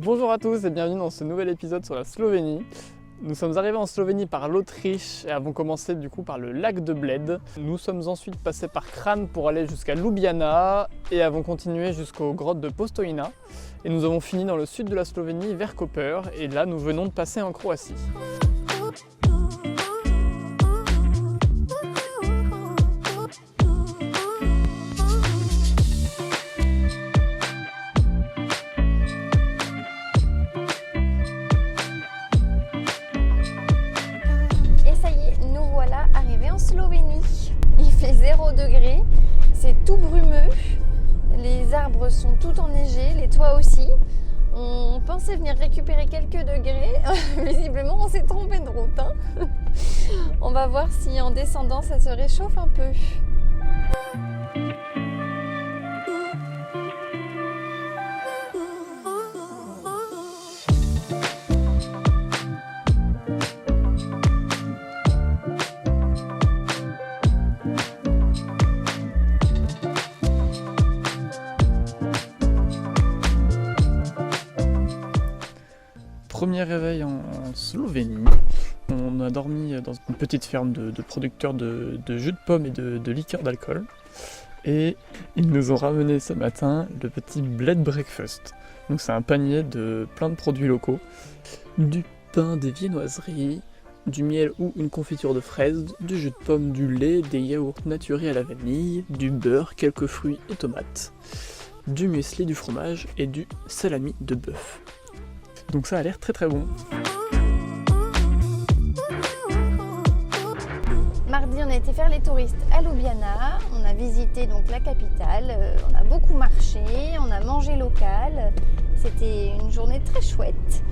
Bonjour à tous et bienvenue dans ce nouvel épisode sur la Slovénie. Nous sommes arrivés en Slovénie par l'Autriche et avons commencé du coup par le lac de Bled. Nous sommes ensuite passés par Kranj pour aller jusqu'à Ljubljana et avons continué jusqu'aux grottes de Postojna. Et nous avons fini dans le sud de la Slovénie vers Koper et là nous venons de passer en Croatie. Slovénie, il fait 0 degré, c'est tout brumeux, les arbres sont tout enneigés, les toits aussi. On pensait venir récupérer quelques degrés, visiblement on s'est trompé de route. On va voir si en descendant ça se réchauffe un peu. Premier réveil en Slovénie. On a dormi dans une petite ferme de producteurs de jus de pommes et de liqueurs d'alcool. Et ils nous ont ramené ce matin le petit Bled Breakfast. Donc c'est un panier de plein de produits locaux. Du pain, des viennoiseries, du miel ou une confiture de fraises, du jus de pomme, du lait, des yaourts naturels à la vanille, du beurre, quelques fruits et tomates, du muesli, du fromage et du salami de bœuf. Donc ça a l'air très très bon. Mardi, on a été faire les touristes à Ljubljana. On a visité donc la capitale. On a beaucoup marché, on a mangé local. C'était une journée très chouette.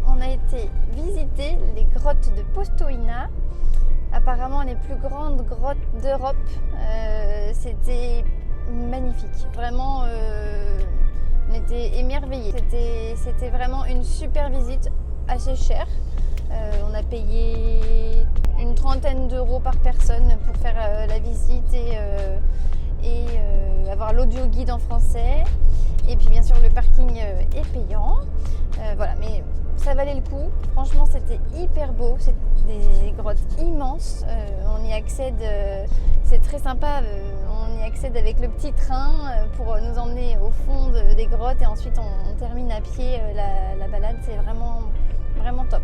On a été visiter les grottes de Postojna, apparemment les plus grandes grottes d'Europe. C'était magnifique, vraiment on était émerveillés. C'était vraiment une super visite, assez chère. On a payé une 30aine d'euros par personne pour faire la visite et avoir l'audio guide en français. Et puis bien sûr le parking est payant. Voilà, mais ça valait le coup. Franchement, c'était hyper beau. C'est des grottes immenses. On y accède, c'est très sympa. On y accède avec le petit train pour nous emmener au fond des grottes et ensuite on termine à pied la balade. C'est vraiment, vraiment top.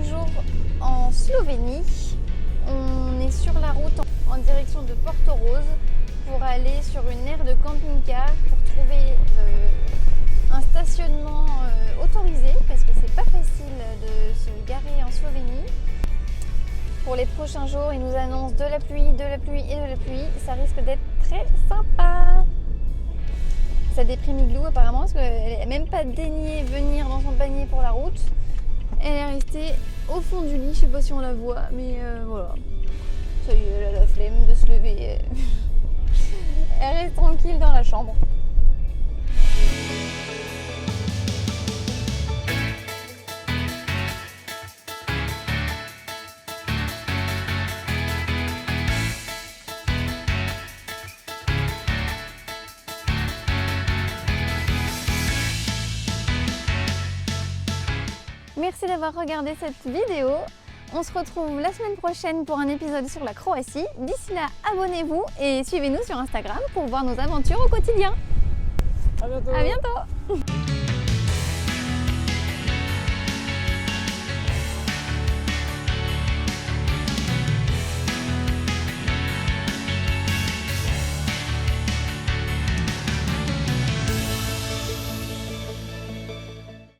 Jour en Slovénie, on est sur la route en direction de Porto Rose pour aller sur une aire de camping-car pour trouver un stationnement autorisé parce que c'est pas facile de se garer en Slovénie. Pour les prochains jours, ils nous annoncent de la pluie, de la pluie et de la pluie. Ça risque d'être très sympa. Ça déprime Igloo apparemment parce qu'elle n'a même pas daigné venir dans son panier pour la route. Elle est restée au fond du lit, je sais pas si on la voit, mais voilà. Ça y est, elle a la flemme de se lever. Elle reste tranquille dans la chambre. Merci d'avoir regardé cette vidéo. On se retrouve la semaine prochaine pour un épisode sur la Croatie. D'ici là, abonnez-vous et suivez-nous sur Instagram pour voir nos aventures au quotidien. À bientôt. À bientôt.